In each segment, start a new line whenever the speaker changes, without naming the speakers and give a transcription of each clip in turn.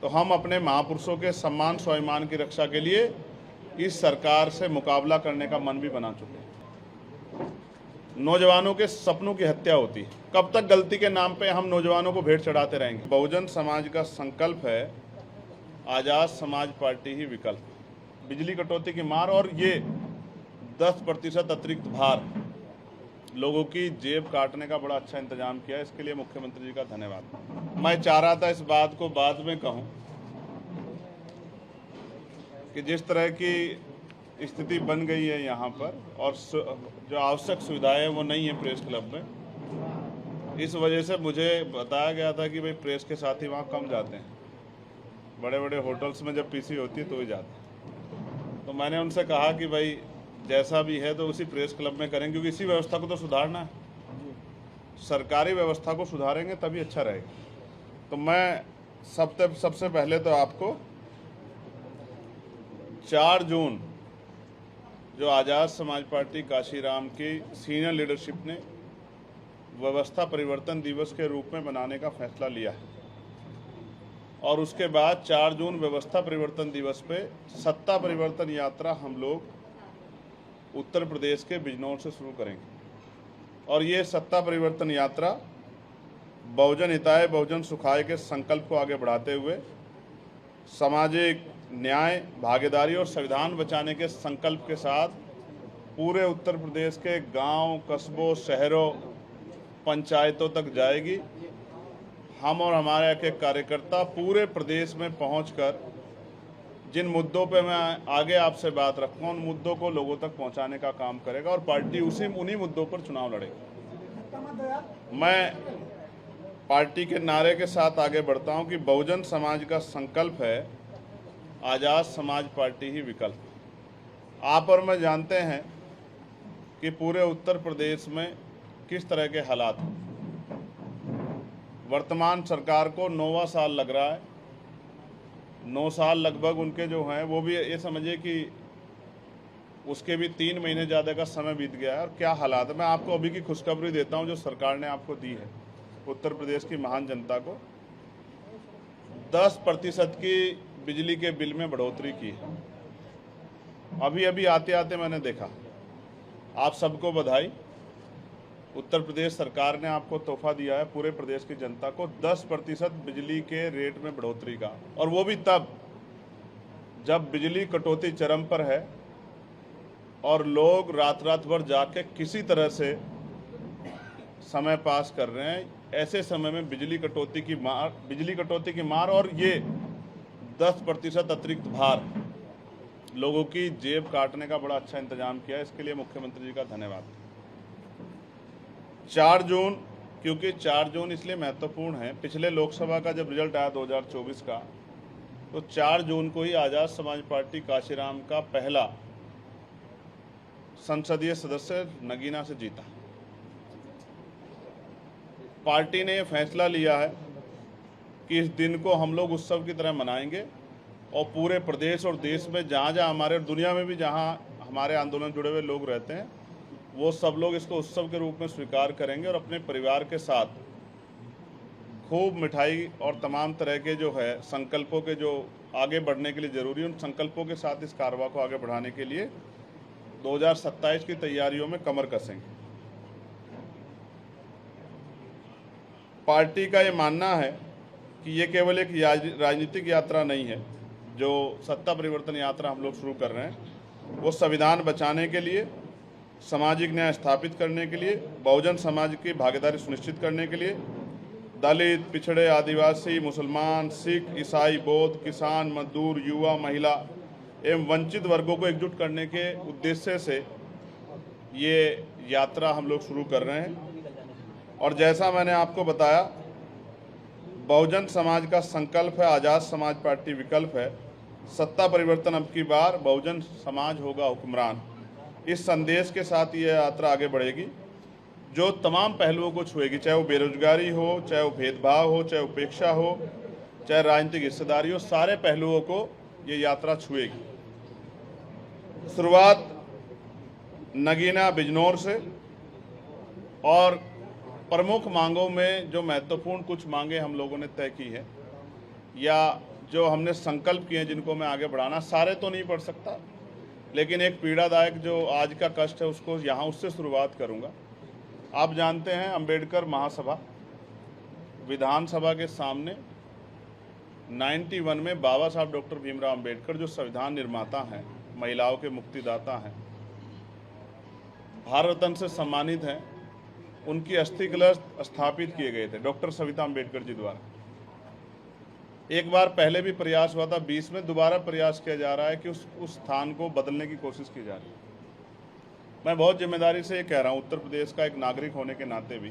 तो हम अपने महापुरुषों के सम्मान स्वाभिमान की रक्षा के लिए इस सरकार से मुकाबला करने का मन भी बना चुके हैं। नौजवानों के सपनों की हत्या होती है। कब तक गलती के नाम पे हम नौजवानों को भेंट चढ़ाते रहेंगे? बहुजन समाज का संकल्प है, आजाद समाज पार्टी ही विकल्प। बिजली कटौती की मार और ये 10% अतिरिक्त भार लोगों की जेब काटने का बड़ा अच्छा इंतजाम किया है। इसके लिए मुख्यमंत्री जी का धन्यवाद। मैं चाह रहा था इस बात को बाद में कहूं कि जिस तरह की स्थिति बन गई है यहाँ पर और जो आवश्यक सुविधाएं हैं वो नहीं है प्रेस क्लब में, इस वजह से मुझे बताया गया था कि भाई प्रेस के साथी वहाँ कम जाते हैं। बड़े बड़े होटल्स में जब पीसी होती है तो ही जाते हैं। तो मैंने उनसे कहा कि भाई जैसा भी है तो उसी प्रेस क्लब में करें, क्योंकि इसी व्यवस्था को तो सुधारना है। सरकारी व्यवस्था को सुधारेंगे तभी अच्छा रहेगा। तो मैं सबसे पहले तो आपको 4 जून जो आज़ाद समाज पार्टी काशीराम की सीनियर लीडरशिप ने व्यवस्था परिवर्तन दिवस के रूप में मनाने का फैसला लिया है, और उसके बाद 4 जून व्यवस्था परिवर्तन दिवस पे सत्ता परिवर्तन यात्रा हम लोग उत्तर प्रदेश के बिजनौर से शुरू करेंगे। और ये सत्ता परिवर्तन यात्रा बहुजन हिताय बहुजन सुखाय के संकल्प को आगे बढ़ाते हुए सामाजिक न्याय, भागीदारी और संविधान बचाने के संकल्प के साथ पूरे उत्तर प्रदेश के गांव, कस्बों, शहरों, पंचायतों तक जाएगी। हम और हमारे एक एक कार्यकर्ता पूरे प्रदेश में पहुंचकर जिन मुद्दों पे मैं आगे आपसे बात रखूँगा उन मुद्दों को लोगों तक पहुंचाने का काम करेगा और पार्टी उन्हीं मुद्दों पर चुनाव लड़ेगी। मैं पार्टी के नारे के साथ आगे बढ़ता हूं कि बहुजन समाज का संकल्प है, आज़ाद समाज पार्टी ही विकल्प। आप और मैं जानते हैं कि पूरे उत्तर प्रदेश में किस तरह के हालात हैं। वर्तमान सरकार को 9वां साल लग रहा है। 9 साल लगभग उनके जो हैं वो भी ये समझिए कि उसके भी 3 महीने ज़्यादा का समय बीत गया है। और क्या हालात है, मैं आपको अभी की खुशखबरी देता हूं जो सरकार ने आपको दी है, उत्तर प्रदेश की महान जनता को। 10% की बिजली के बिल में बढ़ोतरी की है। अभी आते आते मैंने देखा। आप सबको बधाई। उत्तर प्रदेश सरकार ने आपको तोहफा दिया है पूरे प्रदेश की जनता को 10% बिजली के रेट में बढ़ोतरी का, और वो भी तब जब बिजली कटौती चरम पर है और लोग रात भर जाके किसी तरह से समय पास कर रहे हैं। ऐसे समय में बिजली कटौती की मार और ये 10% अतिरिक्त भार लोगों की जेब काटने का बड़ा अच्छा इंतजाम किया है। इसके लिए मुख्यमंत्री जी का धन्यवाद। 4 जून, क्योंकि 4 जून इसलिए महत्वपूर्ण है, पिछले लोकसभा का जब रिजल्ट आया 2024 का, तो 4 जून को ही आज़ाद समाज पार्टी काशीराम का पहला संसदीय सदस्य नगीना से जीता। पार्टी ने यह फैसला लिया है कि इस दिन को हम लोग उत्सव की तरह मनाएंगे और पूरे प्रदेश और देश में जहाँ हमारे, दुनिया में भी जहाँ हमारे आंदोलन जुड़े हुए लोग रहते हैं, वो सब लोग इसको उत्सव के रूप में स्वीकार करेंगे और अपने परिवार के साथ खूब मिठाई और तमाम तरह के जो है संकल्पों के जो आगे बढ़ने के लिए ज़रूरी है, उन संकल्पों के साथ इस कारवा को आगे बढ़ाने के लिए 2027 की तैयारियों में कमर कसेंगे। पार्टी का ये मानना है कि ये केवल एक राजनीतिक यात्रा नहीं है। जो सत्ता परिवर्तन यात्रा हम लोग शुरू कर रहे हैं वो संविधान बचाने के लिए, सामाजिक न्याय स्थापित करने के लिए, बहुजन समाज की भागीदारी सुनिश्चित करने के लिए, दलित, पिछड़े, आदिवासी, मुसलमान, सिख, ईसाई, बौद्ध, किसान, मजदूर, युवा, महिला एवं वंचित वर्गों को एकजुट करने के उद्देश्य से ये यात्रा हम लोग शुरू कर रहे हैं। और जैसा मैंने आपको बताया, बहुजन समाज का संकल्प है, आज़ाद समाज पार्टी विकल्प है। सत्ता परिवर्तन अब की बार, बहुजन समाज होगा हुक्मरान। इस संदेश के साथ ये यात्रा आगे बढ़ेगी जो तमाम पहलुओं को छुएगी, चाहे वो बेरोजगारी हो, चाहे वो भेदभाव हो, चाहे उपेक्षा हो, चाहे राजनीतिक हिस्सेदारी हो, सारे पहलुओं को ये यात्रा छुएगी। शुरुआत नगीना बिजनौर से, और प्रमुख मांगों में जो महत्वपूर्ण कुछ मांगे हम लोगों ने तय की है या जो हमने संकल्प किए जिनको मैं आगे बढ़ाना, सारे तो नहीं पढ़ सकता, लेकिन एक पीड़ादायक जो आज का कष्ट है उसको यहाँ उससे शुरुआत करूँगा। आप जानते हैं अंबेडकर महासभा विधानसभा के सामने 91 में बाबा साहब डॉक्टर भीमराव अंबेडकर जो संविधान निर्माता हैं, महिलाओं के मुक्तिदाता हैं, भारत रत्न से सम्मानित हैं, उनकी अस्थि कलश स्थापित किए गए थे डॉक्टर सविता अंबेडकर जी द्वारा। एक बार पहले भी प्रयास हुआ था, 20 में दोबारा प्रयास किया जा रहा है कि उस स्थान को बदलने की कोशिश की जा रही है। मैं बहुत जिम्मेदारी से ये कह रहा हूँ, उत्तर प्रदेश का एक नागरिक होने के नाते भी,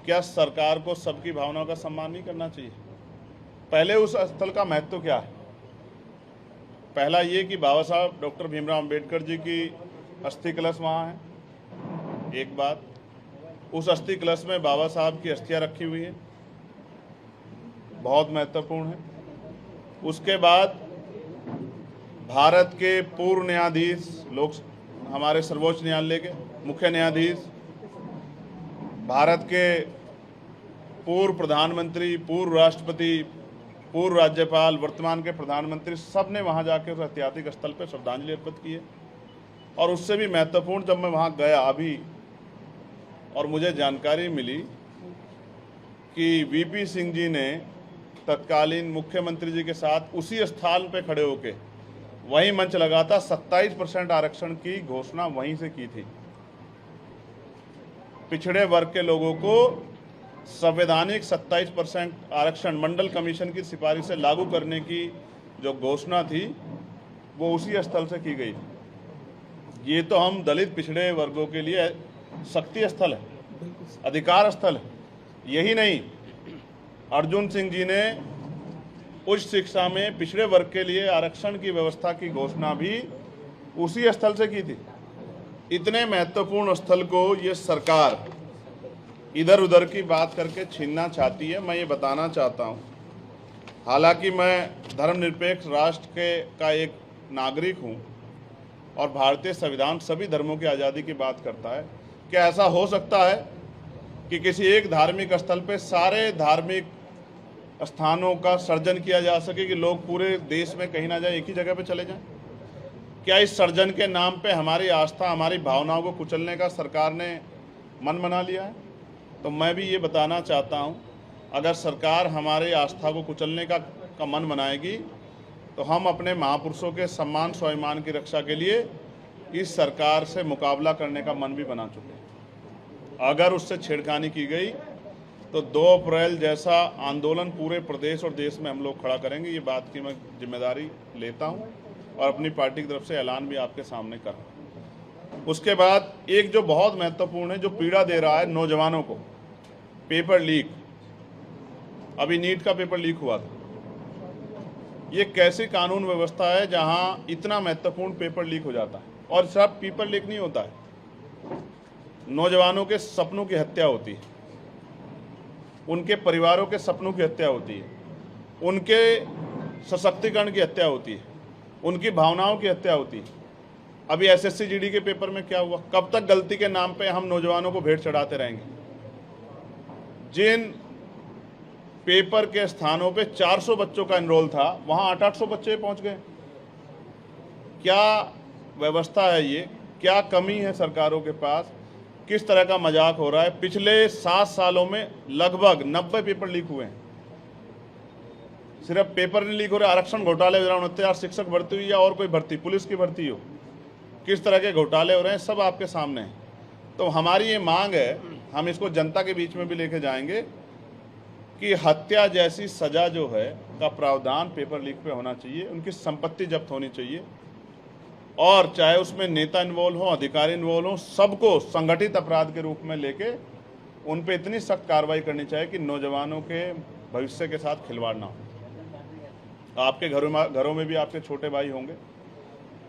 क्या सरकार को सबकी भावनाओं का सम्मान नहीं करना चाहिए? पहले उस स्थल का महत्व क्या है? पहला ये कि बाबा साहब डॉक्टर भीमराव अंबेडकर जी की अस्थि कलश वहाँ है। एक बात, उस अस्थि कलश में बाबा साहब की अस्थियां रखी हुई हैं, बहुत महत्वपूर्ण है। उसके बाद भारत के पूर्व न्यायाधीश, हमारे सर्वोच्च न्यायालय के मुख्य न्यायाधीश, भारत के पूर्व प्रधानमंत्री, पूर्व राष्ट्रपति, पूर्व राज्यपाल, वर्तमान के प्रधानमंत्री, सब ने वहाँ जाकर उस ऐतिहासिक स्थल पर श्रद्धांजलि अर्पित की है। और उससे भी महत्वपूर्ण, जब मैं वहाँ गया अभी और मुझे जानकारी मिली कि वीपी सिंह जी ने तत्कालीन मुख्यमंत्री जी के साथ उसी स्थान पे खड़े होके वही मंच लगा था, 27% आरक्षण की घोषणा वहीं से की थी। पिछड़े वर्ग के लोगों को संवैधानिक 27% आरक्षण मंडल कमीशन की सिफारिश से लागू करने की जो घोषणा थी वो उसी स्थल से की गई थी। ये तो हम दलित पिछड़े वर्गों के लिए शक्ति स्थल है, अधिकार स्थल है। यही नहीं, अर्जुन सिंह जी ने उच्च शिक्षा में पिछड़े वर्ग के लिए आरक्षण की व्यवस्था की घोषणा भी उसी स्थल से की थी। इतने महत्वपूर्ण स्थल को ये सरकार इधर उधर की बात करके छीनना चाहती है। मैं ये बताना चाहता हूँ, हालांकि मैं धर्मनिरपेक्ष राष्ट्र का एक नागरिक हूँ और भारतीय संविधान सभी धर्मों की आज़ादी की बात करता है। क्या ऐसा हो सकता है कि किसी एक धार्मिक स्थल पे सारे धार्मिक स्थानों का सर्जन किया जा सके कि लोग पूरे देश में कहीं ना जाए, एक ही जगह पे चले जाएं? क्या इस सर्जन के नाम पे हमारी आस्था, हमारी भावनाओं को कुचलने का सरकार ने मन बना लिया है? तो मैं भी ये बताना चाहता हूँ, अगर सरकार हमारी आस्था को कुचलने का मन बनाएगी तो हम अपने महापुरुषों के सम्मान स्वाभिमान की रक्षा के लिए इस सरकार से मुकाबला करने का मन भी बना चुके हैं। अगर उससे छेड़खानी की गई तो 2 अप्रैल जैसा आंदोलन पूरे प्रदेश और देश में हम लोग खड़ा करेंगे। ये बात की मैं जिम्मेदारी लेता हूँ और अपनी पार्टी की तरफ से ऐलान भी आपके सामने कर रहा हूँ। उसके बाद एक जो बहुत महत्वपूर्ण है, जो पीड़ा दे रहा है नौजवानों को, पेपर लीक। अभी नीट का पेपर लीक हुआ था। ये कैसी कानून व्यवस्था है जहाँ इतना महत्वपूर्ण पेपर लीक हो जाता है? और सब पेपर लीक नहीं होता है, नौजवानों के सपनों की हत्या होती है, उनके परिवारों के सपनों की हत्या होती है, उनके सशक्तिकरण की हत्या होती है, उनकी भावनाओं की हत्या होती है। अभी एसएससी जीडी के पेपर में क्या हुआ? कब तक गलती के नाम पे हम नौजवानों को भेंट चढ़ाते रहेंगे? जिन पेपर के स्थानों पे 400 बच्चों का एनरोल था, वहाँ 800 बच्चे पहुँच गए। क्या व्यवस्था है ये? क्या कमी है सरकारों के पास? किस तरह का मजाक हो रहा है? पिछले 7 सालों में लगभग 90 पेपर लीक हुए हैं। सिर्फ पेपर नहीं लीक हो रहे, आरक्षण घोटाले हो रहे हैं। 69 शिक्षक भर्ती हुई या और कोई भर्ती, पुलिस की भर्ती हो, किस तरह के घोटाले हो रहे हैं, सब आपके सामने है। तो हमारी ये मांग है, हम इसको जनता के बीच में भी लेके जाएंगे कि हत्या जैसी सजा जो है का प्रावधान पेपर लीक पे होना चाहिए, उनकी संपत्ति जब्त होनी चाहिए, और चाहे उसमें नेता इन्वॉल्व हो, अधिकारी इन्वॉल्व हो, सबको संगठित अपराध के रूप में लेके उन पे इतनी सख्त कार्रवाई करनी चाहिए कि नौजवानों के भविष्य के साथ खिलवाड़ ना हो। आपके घरों में भी आपके छोटे भाई होंगे,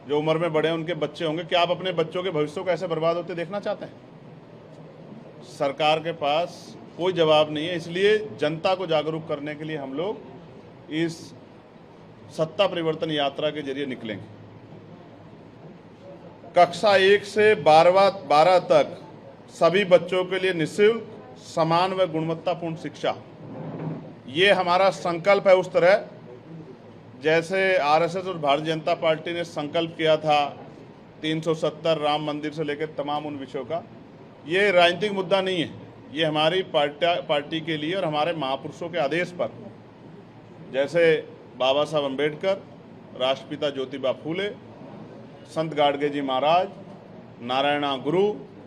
जो उम्र में बड़े हैं, उनके बच्चे होंगे। क्या आप अपने बच्चों के भविष्य को ऐसे बर्बाद होते देखना चाहते हैं? सरकार के पास कोई जवाब नहीं है। इसलिए जनता को जागरूक करने के लिए हम लोग इस सत्ता परिवर्तन यात्रा के जरिए निकलेंगे। कक्षा 1 से 12 तक सभी बच्चों के लिए निःशुल्क, समान व गुणवत्तापूर्ण शिक्षा, ये हमारा संकल्प है। उस तरह जैसे आरएसएस और भारतीय जनता पार्टी ने संकल्प किया था 370 राम मंदिर से लेकर तमाम उन विषयों का, ये राजनीतिक मुद्दा नहीं है। ये हमारी पार्टी के लिए और हमारे महापुरुषों के आदेश पर, जैसे बाबा साहब अम्बेडकर, राष्ट्रपिता ज्योतिबा फूले, संत गाडगे जी महाराज, नारायणा गुरु,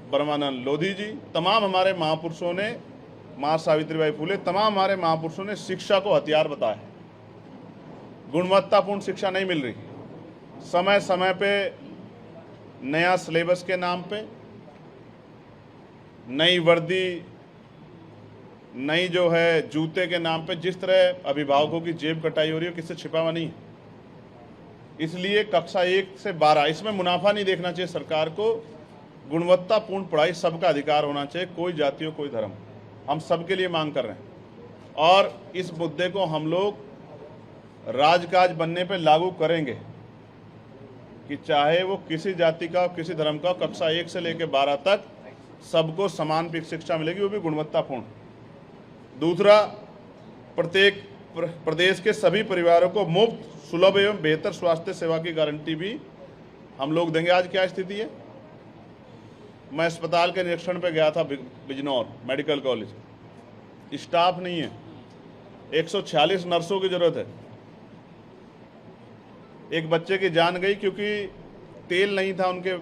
ब्रह्मानंद लोधी जी, तमाम हमारे महापुरुषों ने, माँ सावित्रीबाई फूले, तमाम हमारे महापुरुषों ने शिक्षा को हथियार बताया। गुणवत्तापूर्ण शिक्षा नहीं मिल रही, समय समय पे नया सिलेबस के नाम पे, नई वर्दी, नई जो है जूते के नाम पे जिस तरह अभिभावकों की जेब कटाई हो रही है, किससे छिपा हुआ नहीं है। इसलिए कक्षा 1 से 12 इसमें मुनाफा नहीं देखना चाहिए सरकार को। गुणवत्तापूर्ण पढ़ाई सबका अधिकार होना चाहिए, कोई जाति हो कोई धर्म, हम सबके लिए मांग कर रहे हैं। और इस मुद्दे को हम लोग राजकाज बनने पे लागू करेंगे कि चाहे वो किसी जाति का, किसी धर्म का, कक्षा 1 से लेकर 12 तक सबको समान शिक्षा मिलेगी, वो भी गुणवत्तापूर्ण। दूसरा, प्रत्येक प्रदेश के सभी परिवारों को मुफ्त, सुलभ एवं बेहतर स्वास्थ्य सेवा की गारंटी भी हम लोग देंगे। आज क्या स्थिति है, मैं अस्पताल के निरीक्षण पे गया था बिजनौर मेडिकल कॉलेज, स्टाफ नहीं है, 146 नर्सों की जरूरत है। एक बच्चे की जान गई क्योंकि तेल नहीं था उनके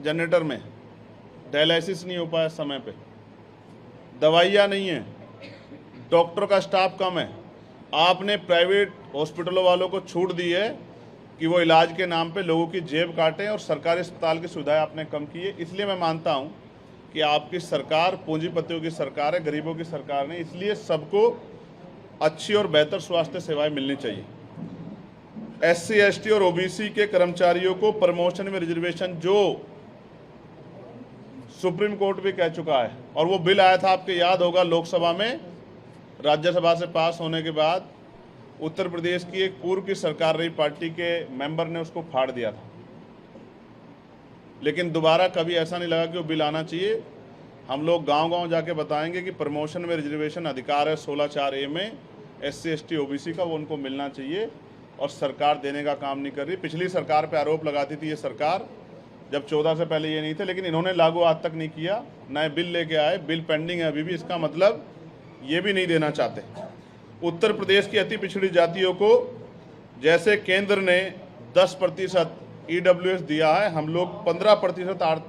जनरेटर में, डायलिसिस नहीं हो पाया समय पे, दवाइयाँ नहीं है, डॉक्टर का स्टाफ कम है। आपने प्राइवेट हॉस्पिटलों वालों को छूट दी है कि वो इलाज के नाम पे लोगों की जेब काटें, और सरकारी अस्पताल की सुविधाएं आपने कम की है। इसलिए मैं मानता हूं कि आपकी सरकार पूंजीपतियों की सरकार है, गरीबों की सरकार नहीं। इसलिए सबको अच्छी और बेहतर स्वास्थ्य सेवाएं मिलनी चाहिए। SC, ST और OBC के कर्मचारियों को प्रमोशन में रिजर्वेशन, जो सुप्रीम कोर्ट भी कह चुका है, और वो बिल आया था आपके याद होगा लोकसभा में, राज्यसभा से पास होने के बाद उत्तर प्रदेश की एक पूर्व की सरकार रही पार्टी के मेंबर ने उसको फाड़ दिया था। लेकिन दोबारा कभी ऐसा नहीं लगा कि वो बिल आना चाहिए। हम लोग गांव-गांव जाके बताएंगे कि प्रमोशन में रिजर्वेशन अधिकार है 16(4)A में SC, ST, OBC का, वो उनको मिलना चाहिए, और सरकार देने का काम नहीं कर रही। पिछली सरकार पे आरोप लगाती थी ये सरकार, जब 14 से पहले ये नहीं थे, लेकिन इन्होंने लागू आज तक नहीं किया। नए बिल लेके आए, बिल पेंडिंग है अभी भी, इसका मतलब ये भी नहीं देना चाहते। उत्तर प्रदेश की अति पिछड़ी जातियों को जैसे केंद्र ने 10% EWS दिया है, हम लोग 15%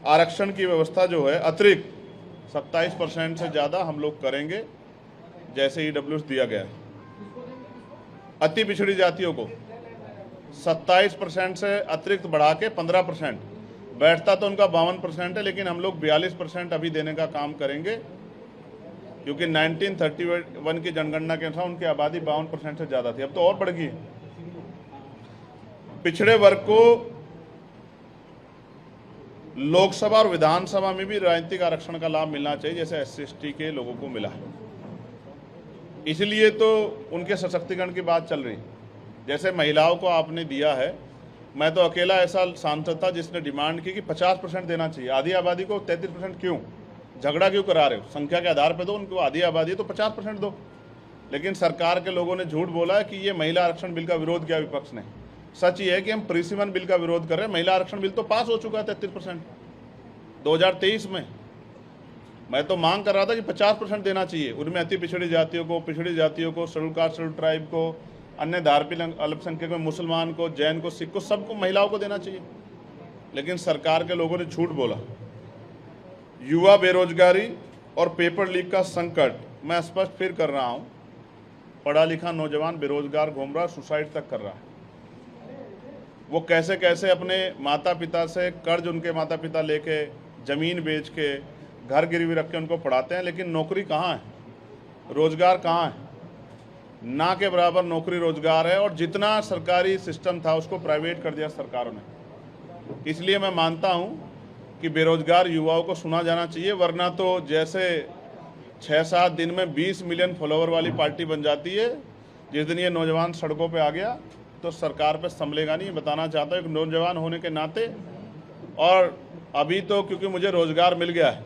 आरक्षण की व्यवस्था जो है अतिरिक्त 27% से ज़्यादा हम लोग करेंगे, जैसे EWS दिया गया है। अति पिछड़ी जातियों को 27% से अतिरिक्त बढ़ा के 15%, बैठता तो उनका 52% है, लेकिन हम लोग 42% अभी देने का काम करेंगे, क्योंकि 1931 की जनगणना के अनुसार उनकी आबादी 52% से ज़्यादा थी, अब तो और बढ़ गई। पिछड़े वर्ग को लोकसभा और विधानसभा में भी राजनीतिक आरक्षण का लाभ मिलना चाहिए, जैसे SC, ST के लोगों को मिला है। इसलिए तो उनके सशक्तिकरण की बात चल रही। जैसे महिलाओं को आपने दिया है, मैं तो अकेला ऐसा सांसद था जिसने डिमांड की कि 50% देना चाहिए। आधी आबादी को 33% क्यों, झगड़ा क्यों करा रहे हो, संख्या के आधार पर दो, उनको आधी आबादी है तो 50% दो। लेकिन सरकार के लोगों ने झूठ बोला है कि ये महिला आरक्षण बिल का विरोध किया विपक्ष ने। सच ये है कि हम प्रीसिमन बिल का विरोध कर रहे हैं। महिला आरक्षण बिल तो पास हो चुका है 33% 2023 में। मैं तो मांग कर रहा था कि 50% देना चाहिए, उनमें अति पिछड़ी जातियों को, पिछड़ी जातियों को, शेड्यूल कास्ट, शेड्यूल ट्राइब को, अन्य धार्मिक अल्पसंख्यक में मुसलमान को, जैन को, सिख को, सबको, महिलाओं को देना चाहिए। लेकिन सरकार के लोगों ने झूठ बोला। युवा बेरोजगारी और पेपर लीक का संकट मैं स्पष्ट फिर कर रहा हूं, पढ़ा लिखा नौजवान बेरोजगार घूम रहा, सुसाइड तक कर रहा है। वो कैसे कैसे अपने माता पिता से कर्ज, उनके माता पिता लेके, जमीन बेच के, घर गिरवी रख के उनको पढ़ाते हैं, लेकिन नौकरी कहाँ है, रोजगार कहाँ है? ना के बराबर नौकरी रोजगार है, और जितना सरकारी सिस्टम था उसको प्राइवेट कर दिया सरकारों ने। इसलिए मैं मानता हूं कि बेरोजगार युवाओं को सुना जाना चाहिए, वरना तो जैसे 6-7 दिन में 20 मिलियन फॉलोवर वाली पार्टी बन जाती है। जिस दिन ये नौजवान सड़कों पे आ गया तो सरकार पे संभलेगा नहीं। बताना चाहता हूँ एक नौजवान होने के नाते, और अभी तो क्योंकि मुझे रोजगार मिल गया है,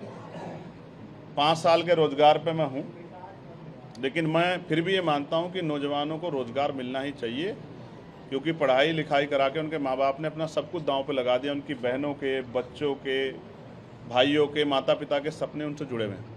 5 साल के रोजगार पे मैं हूँ, लेकिन मैं फिर भी ये मानता हूँ कि नौजवानों को रोज़गार मिलना ही चाहिए, क्योंकि पढ़ाई लिखाई करा के उनके माँ बाप ने अपना सब कुछ दांव पे लगा दिया। उनकी बहनों के, बच्चों के, भाइयों के, माता पिता के सपने उनसे जुड़े हुए हैं।